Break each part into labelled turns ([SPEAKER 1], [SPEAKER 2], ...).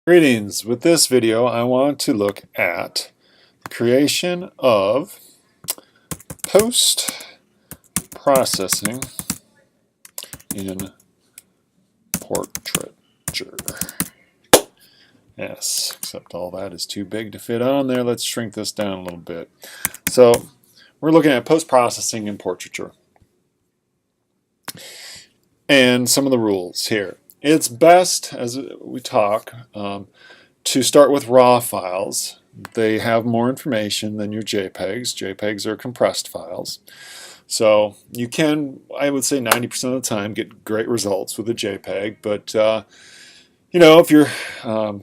[SPEAKER 1] Greetings. With this video, I want to look at the creation of post-processing in portraiture. Yes, except all that is too big to fit on there. Let's shrink this down a little bit. So we're looking at post-processing in portraiture. And some of the rules here. It's best, as we talk, to start with RAW files. They have more information than your JPEGs. JPEGs are compressed files. So you can, I would say 90% of the time, get great results with a JPEG, but you know, if you're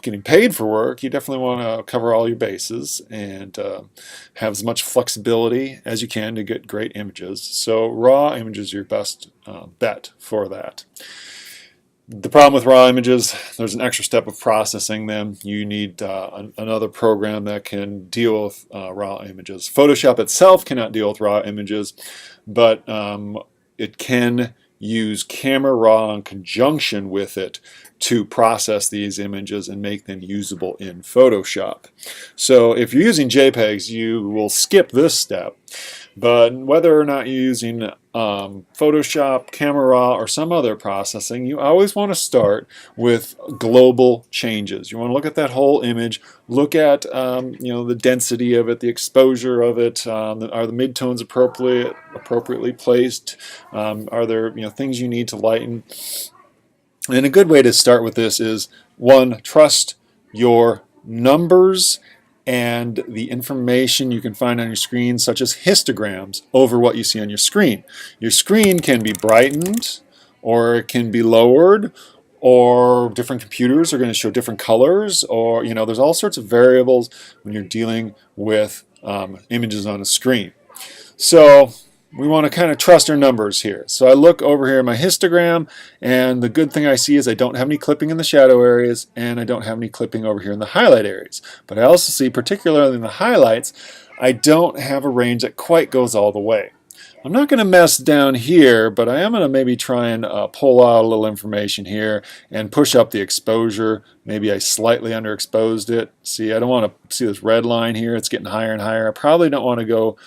[SPEAKER 1] getting paid for work, you definitely want to cover all your bases and have as much flexibility as you can to get great images. So raw images are your best bet for that. The problem with raw images, there's an extra step of processing them. You need another program that can deal with raw images. Photoshop itself cannot deal with raw images, but it can use Camera Raw in conjunction with it to process these images and make them usable in Photoshop. So if you're using JPEGs, you will skip this step. But whether or not you're using Photoshop, Camera Raw, or some other processing, you always want to start with global changes. You want to look at that whole image, look at you know, the density of it, the exposure of it, are the midtones appropriately placed, are there things you need to lighten. And a good way to start with this is, one, trust your numbers and the information you can find on your screen, such as histograms, over what you see on your screen. Your screen can be brightened, or it can be lowered, or different computers are going to show different colors, or there's all sorts of variables when you're dealing with images on a screen. So we want to kind of trust our numbers here. So I look over here at my histogram, and the good thing I see is I don't have any clipping in the shadow areas, and I don't have any clipping over here in the highlight areas. But I also see, particularly in the highlights, I don't have a range that quite goes all the way. I'm not going to mess down here, but I am going to maybe try and pull out a little information here and push up the exposure. Maybe I slightly underexposed it. See, I don't want to see this red line here. It's getting higher and higher. I probably don't want to go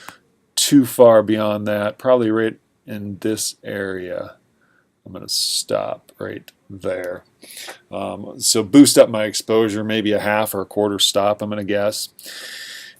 [SPEAKER 1] too far beyond that, probably right in this area. I'm going to stop right there. So boost up my exposure, maybe a half or a quarter stop, I'm going to guess.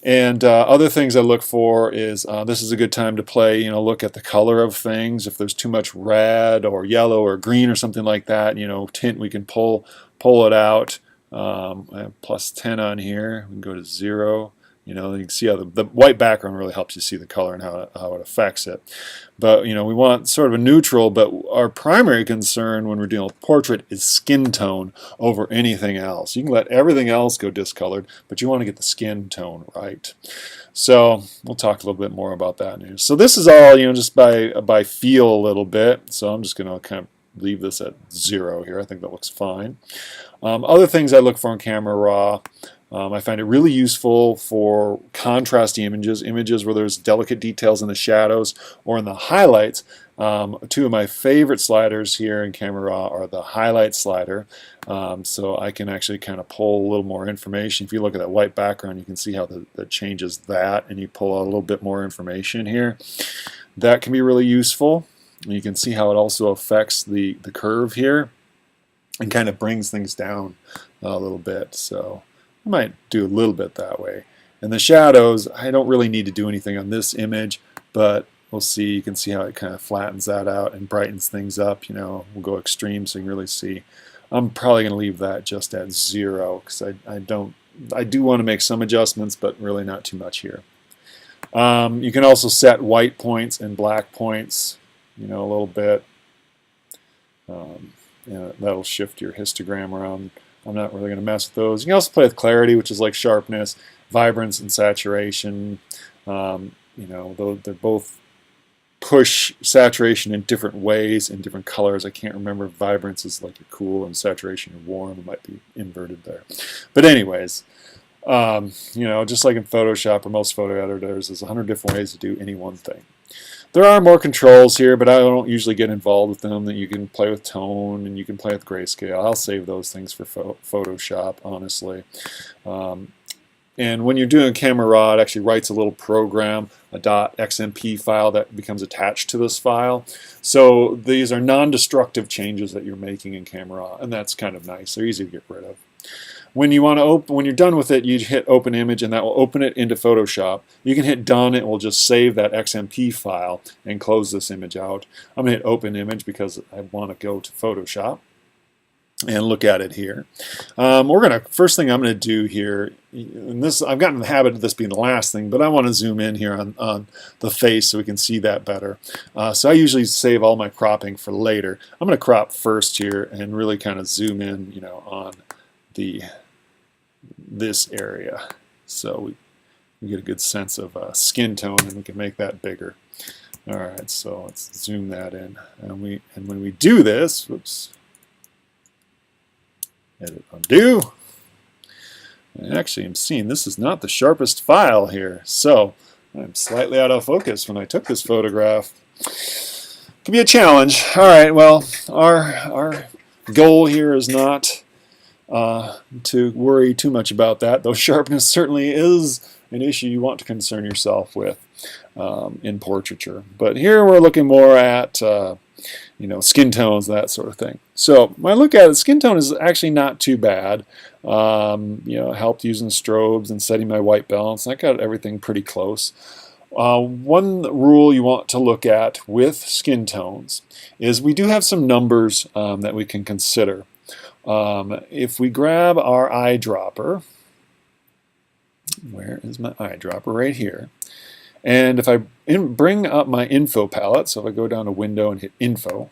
[SPEAKER 1] And other things I look for is this is a good time to play, look at the color of things. If there's too much red or yellow or green or something like that, tint, we can pull it out. I have +10 on here. We can go to 0. You can see how the white background really helps you see the color and how it affects it. But we want sort of a neutral, but our primary concern when we're dealing with portrait is skin tone over anything else. You can let everything else go discolored, but you want to get the skin tone right. So we'll talk a little bit more about that now. So this is all just by feel a little bit. So I'm just going to kind of leave this at 0 here. I think that looks fine. Other things I look for in Camera Raw. I find it really useful for contrasty images where there's delicate details in the shadows or in the highlights. Two of my favorite sliders here in Camera Raw are the highlight slider. So I can actually kind of pull a little more information. If you look at that white background, you can see how that changes that, and you pull out a little bit more information here. That can be really useful. You can see how it also affects the curve here and kind of brings things down a little bit. So I might do a little bit that way. And the shadows, I don't really need to do anything on this image, but we'll see. You can see how it kind of flattens that out and brightens things up. We'll go extreme so you can really see. I'm probably going to leave that just at 0 because I do want to make some adjustments, but really not too much here. You can also set white points and black points, a little bit. That'll shift your histogram around. I'm not really going to mess with those. You can also play with clarity, which is like sharpness, vibrance, and saturation. They're both push saturation in different ways, in different colors. I can't remember. Vibrance is like you're cool, and saturation you're warm. It might be inverted there. But anyways, just like in Photoshop or most photo editors, there's 100 different ways to do any one thing. There are more controls here, but I don't usually get involved with them. That you can play with tone and you can play with grayscale. I'll save those things for Photoshop, honestly. And when you're doing camera raw, it actually writes a little program, a .xmp file that becomes attached to this file. So these are non-destructive changes that you're making in camera raw, and that's kind of nice. They're easy to get rid of. When you want to when you're done with it, you hit Open Image, and that will open it into Photoshop. You can hit Done. It will just save that XMP file and close this image out. I'm going to hit Open Image because I want to go to Photoshop and look at it here. First thing I'm going to do here, and this I've gotten in the habit of this being the last thing, but I want to zoom in here on the face so we can see that better. So I usually save all my cropping for later. I'm going to crop first here and really kind of zoom in, on this area, so we get a good sense of skin tone, and we can make that bigger. All right, so let's zoom that in, and when we do this, whoops. Edit undo. And actually, I'm seeing this is not the sharpest file here, so I'm slightly out of focus when I took this photograph. Could be a challenge. All right, well, our goal here is not to worry too much about that, though sharpness certainly is an issue you want to concern yourself with in portraiture. But here we're looking more at skin tones, that sort of thing. So when I look at it, skin tone is actually not too bad. Helped using strobes and setting my white balance. I got everything pretty close. One rule you want to look at with skin tones is we do have some numbers that we can consider. If we grab our eyedropper, where is my eyedropper? Right here. And if I bring up my info palette, so if I go down to Window and hit Info,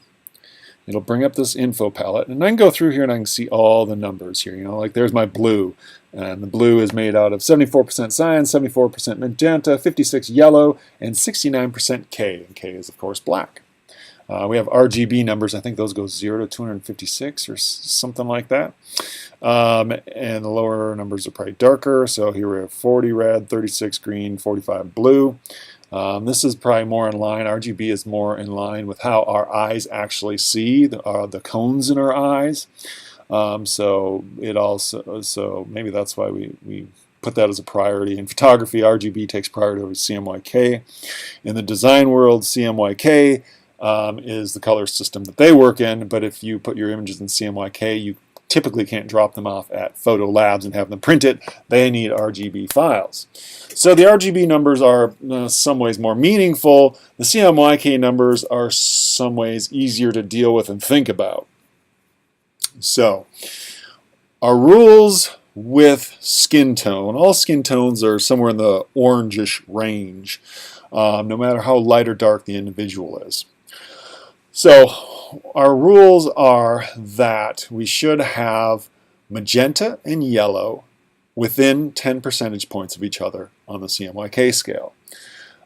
[SPEAKER 1] it'll bring up this info palette, and I can go through here and I can see all the numbers here. Like there's my blue, and the blue is made out of 74% cyan, 74% magenta, 56 yellow, and 69% K, and K is of course black. We have RGB numbers. I think those go 0 to 256 or something like that. And the lower numbers are probably darker. So here we have 40 red, 36 green, 45 blue. This is probably more in line. RGB is more in line with how our eyes actually see, the cones in our eyes. So maybe that's why we put that as a priority. In photography, RGB takes priority over CMYK. In the design world, CMYK is the color system that they work in, but if you put your images in CMYK, you typically can't drop them off at Photo Labs and have them print it. They need RGB files. So the RGB numbers are in some ways more meaningful. The CMYK numbers are some ways easier to deal with and think about. So our rules with skin tone, all skin tones are somewhere in the orangish range, no matter how light or dark the individual is. So our rules are that we should have magenta and yellow within 10 percentage points of each other on the CMYK scale.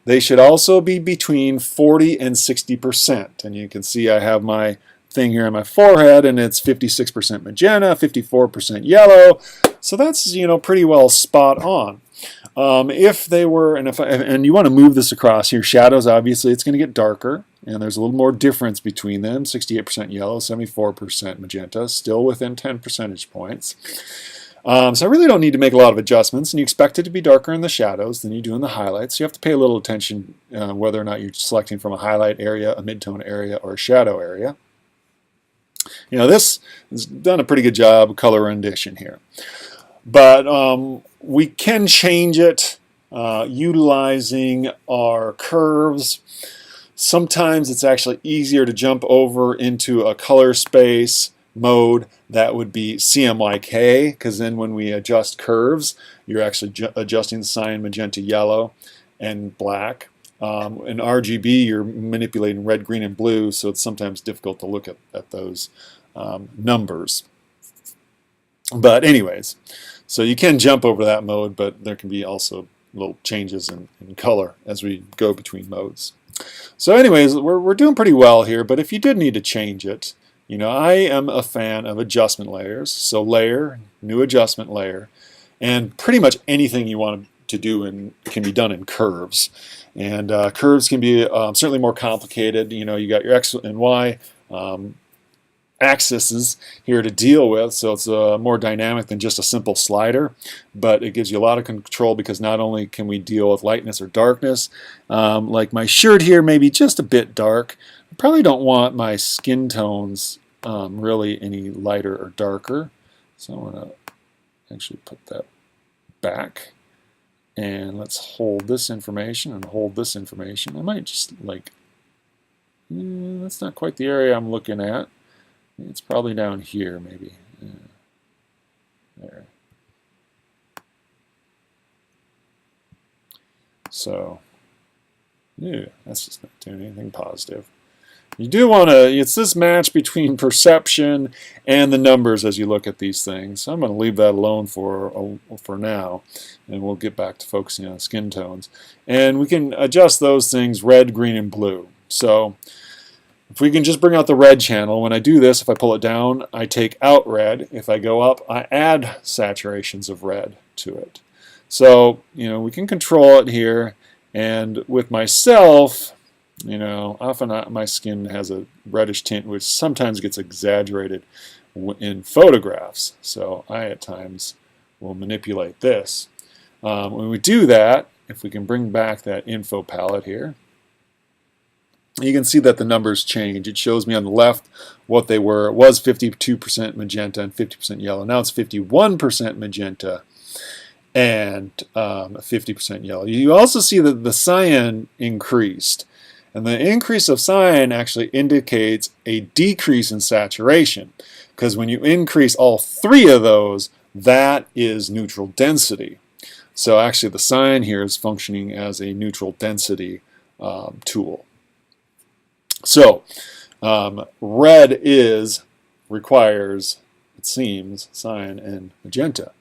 [SPEAKER 1] They should also be between 40 and 60%. And you can see I have my thing here on my forehead, and it's 56% magenta, 54% yellow. So that's, pretty well spot on. If they were, and you want to move this across here, shadows, obviously it's going to get darker, and there's a little more difference between them, 68% yellow, 74% magenta, still within 10 percentage points. So I really don't need to make a lot of adjustments, and you expect it to be darker in the shadows than you do in the highlights. You have to pay a little attention whether or not you're selecting from a highlight area, a midtone area, or a shadow area. This has done a pretty good job of color rendition here. But we can change it utilizing our curves. Sometimes it's actually easier to jump over into a color space mode that would be CMYK, because then when we adjust curves, you're actually adjusting cyan, magenta, yellow, and black. In RGB, you're manipulating red, green, and blue, so it's sometimes difficult to look at those numbers. But anyways, so you can jump over that mode, but there can be also little changes in color as we go between modes. So anyways, we're doing pretty well here, but if you did need to change it, I am a fan of adjustment layers. So layer, new adjustment layer, and pretty much anything you want to to do and can be done in curves. And curves can be certainly more complicated. You know, you got your X and Y axes here to deal with, so it's more dynamic than just a simple slider, but it gives you a lot of control because not only can we deal with lightness or darkness, like my shirt here may be just a bit dark. I probably don't want my skin tones really any lighter or darker, so I'm going to actually put that back, and let's hold this information and hold this information. I might just like, that's not quite the area I'm looking at. It's probably down here, maybe. There. So, yeah, that's just not doing anything positive. You do want to, it's this match between perception and the numbers as you look at these things. So I'm going to leave that alone for now, and we'll get back to focusing on skin tones. And we can adjust those things red, green, and blue. So if we can just bring out the red channel, when I do this, if I pull it down, I take out red. If I go up, I add saturations of red to it. So, you know, we can control it here. And with myself, you know, often my skin has a reddish tint, which sometimes gets exaggerated in photographs. So I, at times, will manipulate this. When we do that, if we can bring back that info palette here, you can see that the numbers change. It shows me on the left what they were. It was 52% magenta and 50% yellow. Now it's 51% magenta and 50% yellow. You also see that the cyan increased. And the increase of cyan actually indicates a decrease in saturation, because when you increase all three of those, that is neutral density. So actually the cyan here is functioning as a neutral density tool. So red requires, it seems, cyan and magenta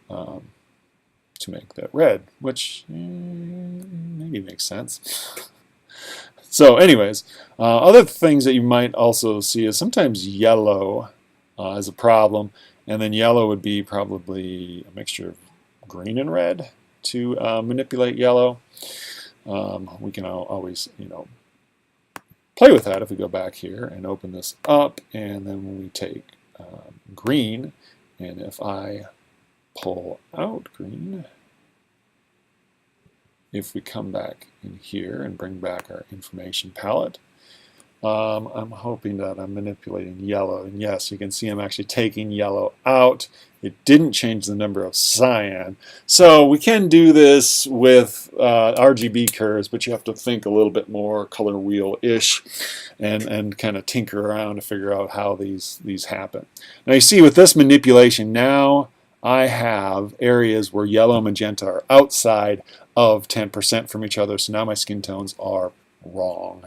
[SPEAKER 1] to make that red, which maybe makes sense. So anyways, other things that you might also see is sometimes yellow is a problem, and then yellow would be probably a mixture of green and red to manipulate yellow. We can always, you know, play with that if we go back here and open this up, and then when we take green, and if I pull out green, if we come back in here and bring back our information palette, I'm hoping that I'm manipulating yellow, and yes, you can see I'm actually taking yellow out. It didn't change the number of cyan. So we can do this with RGB curves, but you have to think a little bit more color wheel-ish and kind of tinker around to figure out how these happen. Now you see with this manipulation, now I have areas where yellow and magenta are outside of 10% from each other, so now my skin tones are wrong.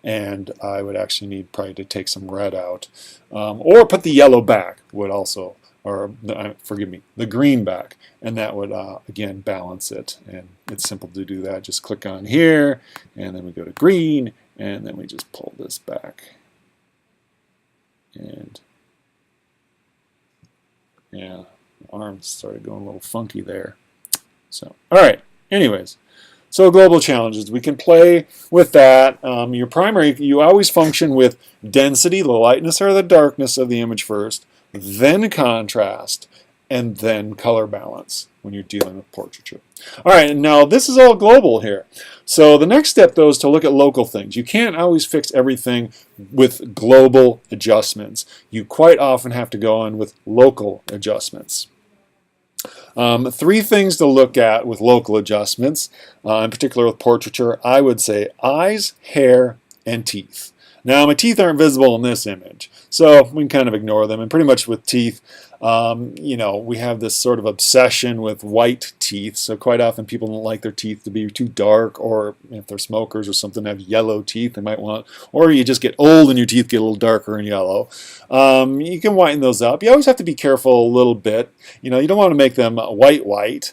[SPEAKER 1] And I would actually need probably to take some red out. Or put the yellow back would also, or forgive me, the green back, and that would again balance it. And it's simple to do that. Just click on here, and then we go to green, and then we just pull this back. And yeah, the arms started going a little funky there. So, all right, anyways. So global challenges, we can play with that. Your primary, you always function with density, the lightness or the darkness of the image first, then contrast, and then color balance when you're dealing with portraiture. All right, and now this is all global here. So the next step, though, is to look at local things. You can't always fix everything with global adjustments. You quite often have to go in with local adjustments. Three things to look at with local adjustments, in particular with portraiture. I would say eyes, hair, and teeth. Now, my teeth aren't visible in this image, so we can kind of ignore them. And pretty much with teeth, you know, we have this sort of obsession with white teeth. So quite often people don't like their teeth to be too dark, or if they're smokers or something, have yellow teeth, they might want, or you just get old and your teeth get a little darker and yellow. You can whiten those up. You always have to be careful a little bit. You know, you don't want to make them white.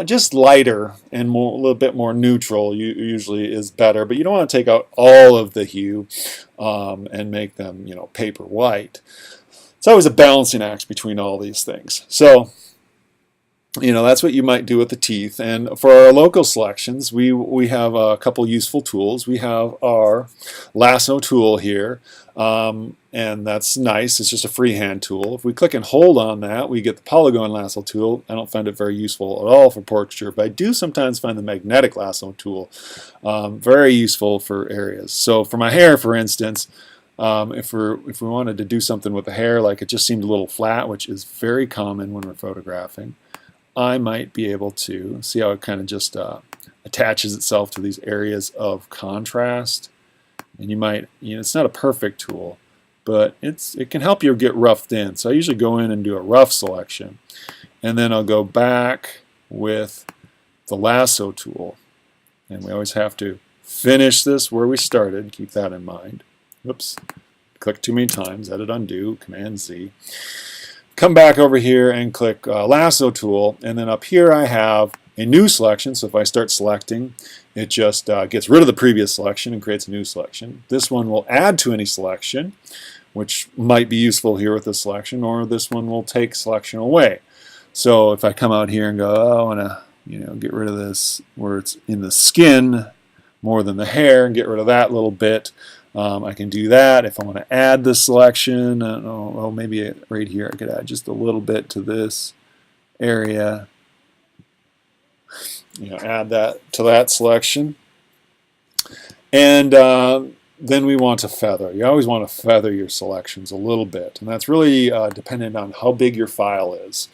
[SPEAKER 1] Just lighter and a little bit more neutral usually is better, but you don't want to take out all of the hue and make them, you know, paper white. It's always a balancing act between all these things. So that's what you might do with the teeth. And for our local selections, we have a couple useful tools. We have our lasso tool here, and that's nice. It's just a freehand tool. If we click and hold on that, we get the polygon lasso tool. I don't find it very useful at all for portraiture, but I do sometimes find the magnetic lasso tool very useful for areas. So for my hair, for instance, if we wanted to do something with the hair, like it just seemed a little flat, which is very common when we're photographing, I might be able to see how it kind of just attaches itself to these areas of contrast. And you might, it's not a perfect tool, but it can help you get roughed in. So I usually go in and do a rough selection, and then I'll go back with the lasso tool. And we always have to finish this where we started. Keep that in mind. Whoops, click too many times. Edit, undo, Command Z. Come back over here and click lasso tool, and then up here I have a new selection. So if I start selecting, it just gets rid of the previous selection and creates a new selection. This one will add to any selection, which might be useful here with this selection, or this one will take selection away. So if I come out here and go, oh, I want to get rid of this where it's in the skin more than the hair, and get rid of that little bit, I can do that. If I want to add the selection, well, maybe right here I could add just a little bit to this area. Add that to that selection. And then we want to feather. You always want to feather your selections a little bit, and that's really dependent on how big your file is.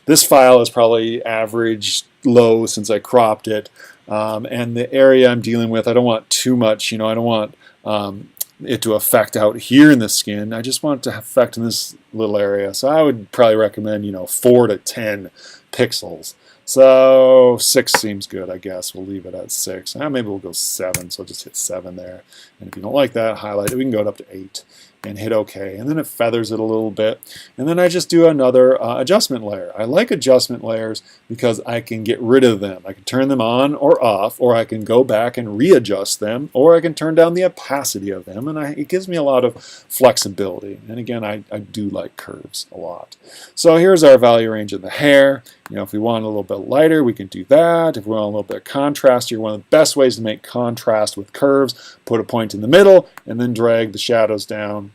[SPEAKER 1] This file is probably average low since I cropped it, and the area I'm dealing with, I don't want too much. I don't want it to affect out here in the skin. I just want it to affect in this little area. So I would probably recommend 4 to 10 pixels. So 6 seems good, I guess. We'll leave it at 6. Maybe we'll go 7, so just hit 7 there. And if you don't like that, highlight it. We can go up to 8 and hit OK. And then it feathers it a little bit. And then I just do another adjustment layer. I like adjustment layers because I can get rid of them. I can turn them on or off, or I can go back and readjust them, or I can turn down the opacity of them. And it gives me a lot of flexibility. And again, I do like curves a lot. So here's our value range of the hair. If we want a little bit lighter, we can do that. If we want a little bit of contrast here, one of the best ways to make contrast with curves, put a point in the middle and then drag the shadows down.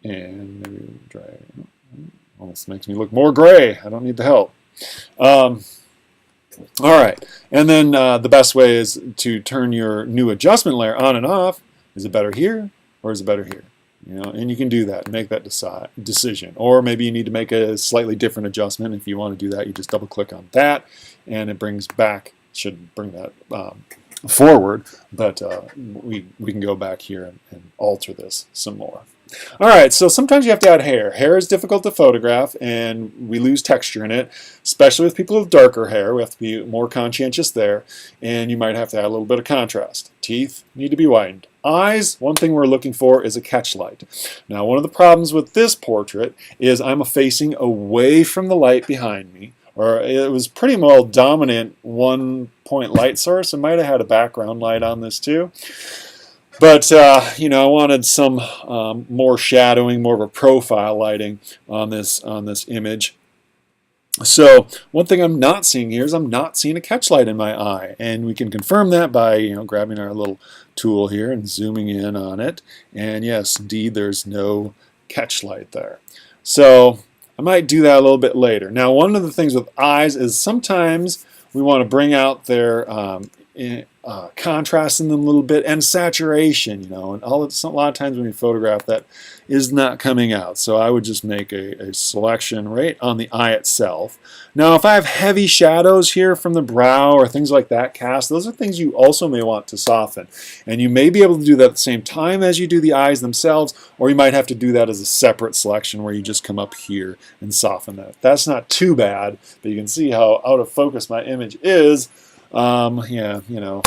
[SPEAKER 1] And maybe drag. Almost makes me look more gray. I don't need the help. All right. And then the best way is to turn your new adjustment layer on and off. Is it better here or is it better here? And you can do that and make that decision. Or maybe you need to make a slightly different adjustment. If you want to do that, you just double click on that and it brings back, should bring that forward, but we can go back here and alter this some more. All right, so sometimes you have to add hair. Hair is difficult to photograph and we lose texture in it, especially with people with darker hair. We have to be more conscientious there, and you might have to add a little bit of contrast. Teeth need to be widened. Eyes, one thing we're looking for is a catch light. Now, one of the problems with this portrait is I'm facing away from the light behind me, or it was pretty well dominant one-point light source. I might have had a background light on this too. But, I wanted some more shadowing, more of a profile lighting on this image. So one thing I'm not seeing here is I'm not seeing a catch light in my eye. And we can confirm that by, grabbing our little tool here and zooming in on it. And yes, indeed, there's no catch light there. So I might do that a little bit later. Now, one of the things with eyes is sometimes we want to bring out their contrast in them a little bit, and saturation, and a lot of times when you photograph, that is not coming out. So I would just make a selection right on the eye itself. Now, if I have heavy shadows here from the brow or things like that cast, those are things you also may want to soften. And you may be able to do that at the same time as you do the eyes themselves, or you might have to do that as a separate selection where you just come up here and soften that. That's not too bad, but you can see how out of focus my image is.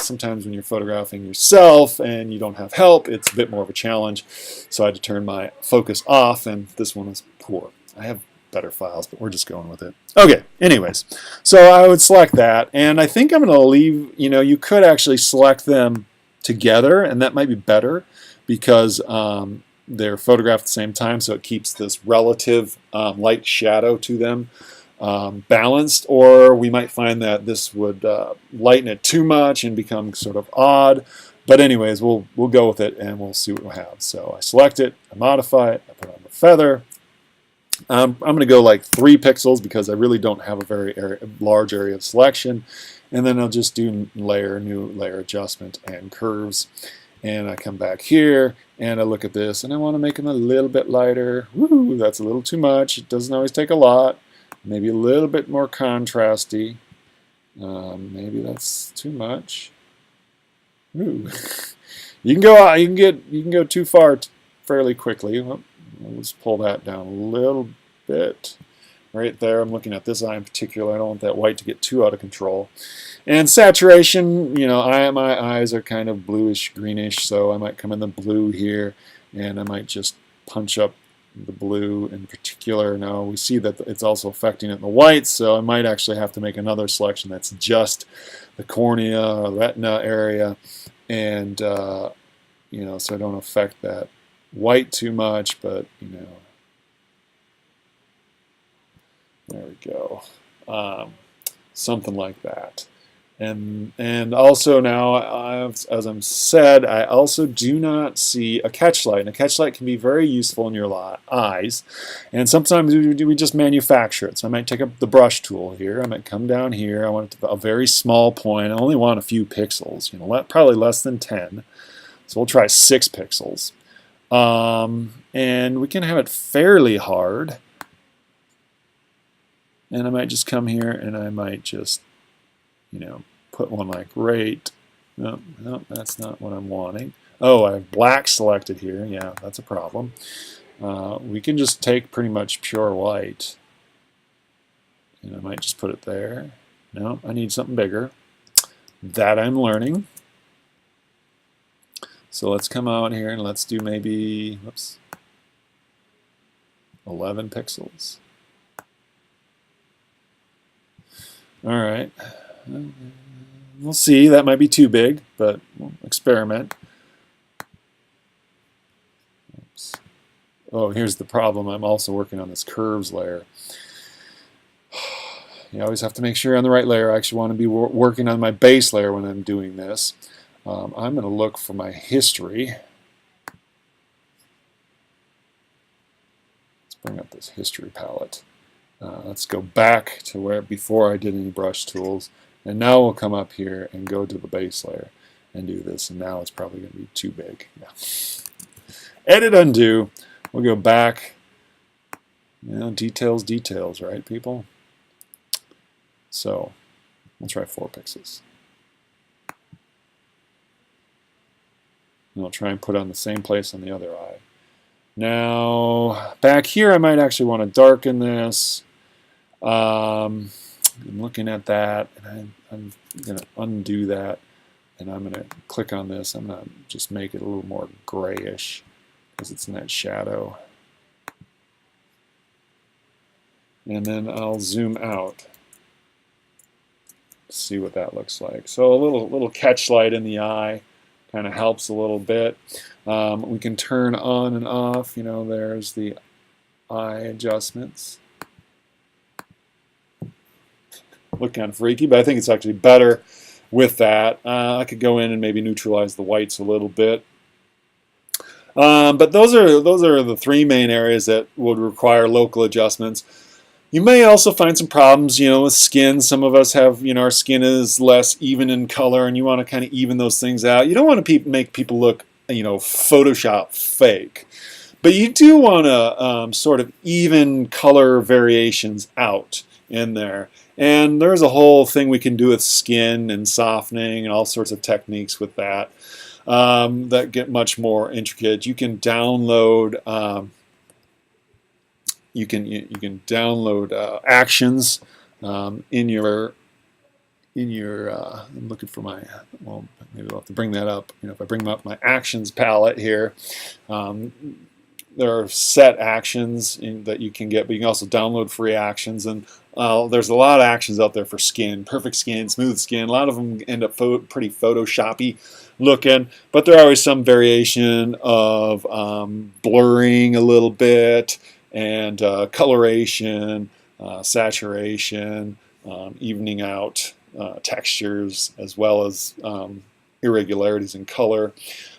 [SPEAKER 1] Sometimes when you're photographing yourself and you don't have help, it's a bit more of a challenge. So I had to turn my focus off, and this one is poor. I have better files, but we're just going with it. Okay, anyways, so I would select that, and I think I'm going to leave, you could actually select them together, and that might be better because they're photographed at the same time, so it keeps this relative light shadow to them balanced. Or we might find that this would lighten it too much and become sort of odd. But anyways, we'll go with it and we'll see what we have. So I select it, I modify it, I put on the feather. I'm going to go like 3 pixels because I really don't have a very large area of selection. And then I'll just do new layer adjustment and curves. And I come back here and I look at this and I want to make them a little bit lighter. Woo, that's a little too much. It doesn't always take a lot. Maybe a little bit more contrasty. Maybe that's too much. Ooh. You can go out. You can go too far fairly quickly. Well, let's pull that down a little bit. Right there, I'm looking at this eye in particular. I don't want that white to get too out of control. And saturation, you know, my eyes are kind of bluish, greenish, so I might come in the blue here, and I might just punch up the blue in particular. Now we see that it's also affecting it in the white, so I might actually have to make another selection that's just the cornea or retina area, and you know, so I don't affect that white too much, but you know. There we go. Something like that. And also now, as I'm said, I also do not see a catch light. And a catch light can be very useful in your eyes. And sometimes we just manufacture it. So I might take up the brush tool here. I might come down here. I want a very small point. I only want a few pixels. You know, probably less than 10. So we'll try 6 pixels. And we can have it fairly hard. And I might just come here and I might just, you know, put one like right. No, that's not what I'm wanting. Oh, I have black selected here. Yeah, that's a problem. We can just take pretty much pure white. And I might just put it there. No, I need something bigger. That I'm learning. So let's come out here and let's do maybe, whoops, 11 pixels. All right, we'll see. That might be too big, but we'll experiment. Oops. Oh, here's the problem. I'm also working on this curves layer. You always have to make sure you're on the right layer. I actually want to be working on my base layer when I'm doing this. I'm going to look for my history. Let's bring up this history palette. Let's go back to where before I did any brush tools, and now we'll come up here and go to the base layer and do this, and now it's probably going to be too big. Yeah. Edit, undo. We'll go back. You know, details, right, people? So we'll try 4 pixels. And I'll try and put on the same place on the other eye. Now, back here, I might actually want to darken this. I'm looking at that, and I'm going to undo that, and I'm going to click on this. I'm going to just make it a little more grayish because it's in that shadow. And then I'll zoom out. See what that looks like. So a little catch light in the eye kind of helps a little bit. We can turn on and off. You know, there's the eye adjustments. Look kind of freaky, but I think it's actually better with that. I could go in and maybe neutralize the whites a little bit. But those are the 3 main areas that would require local adjustments. You may also find some problems, you know, with skin. Some of us have, you know, our skin is less even in color, and you want to kind of even those things out. You don't want to make people look, you know, Photoshop fake. But you do want to sort of even color variations out in there. And there's a whole thing we can do with skin and softening and all sorts of techniques with that that get much more intricate. You can download you can download actions in your I'm looking for my, well, maybe I'll have to bring that up. You know, if I bring up my actions palette here, there are set actions that you can get, but you can also download free actions. And there's a lot of actions out there for skin, perfect skin, smooth skin. A lot of them end up pretty Photoshoppy. looking, but there's always some variation of blurring a little bit and coloration, saturation, evening out textures, as well as irregularities in color.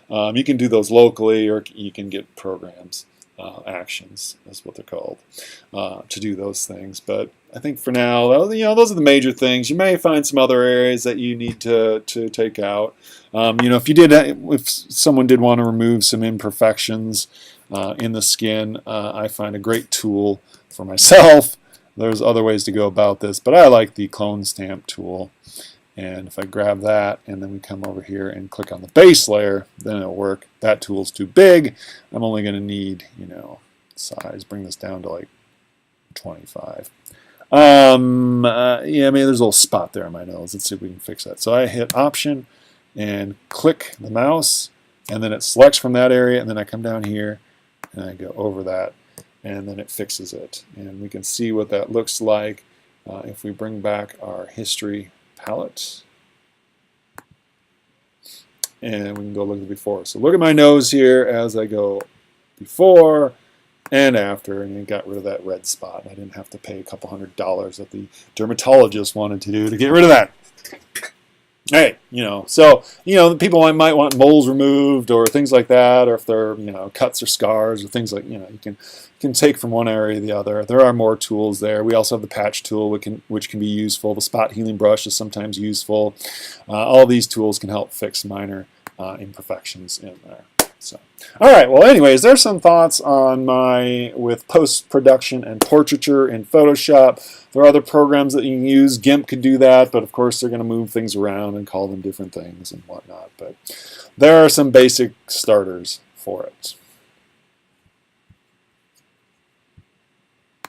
[SPEAKER 1] You can do those locally, or you can get programs, actions is what they're called, to do those things. But I think for now, those are the major things. You may find some other areas that you need to take out. If someone did want to remove some imperfections in the skin, I find a great tool for myself. There's other ways to go about this, but I like the clone stamp tool. And if I grab that and then we come over here and click on the base layer, then it'll work. That tool's too big. I'm only going to need, size. Bring this down to like 25. Yeah, maybe there's a little spot there on my nose. Let's see if we can fix that. So I hit Option and click the mouse, and then it selects from that area, and then I come down here and I go over that, and then it fixes it. And we can see what that looks like if we bring back our history palette, and we can go look at the before. So look at my nose here as I go before and after, and it got rid of that red spot. I didn't have to pay a couple $100 that the dermatologist wanted to do to get rid of that. Hey, so people might want moles removed or things like that, or if they're cuts or scars or things like you can take from one area to the other. There are more tools there. We also have the patch tool, which can be useful. The spot healing brush is sometimes useful. All these tools can help fix minor imperfections in there. So, all right. Well, anyways, there's some thoughts on with post-production and portraiture in Photoshop. There are other programs that you can use. GIMP could do that, but of course they're going to move things around and call them different things and whatnot. But there are some basic starters for it.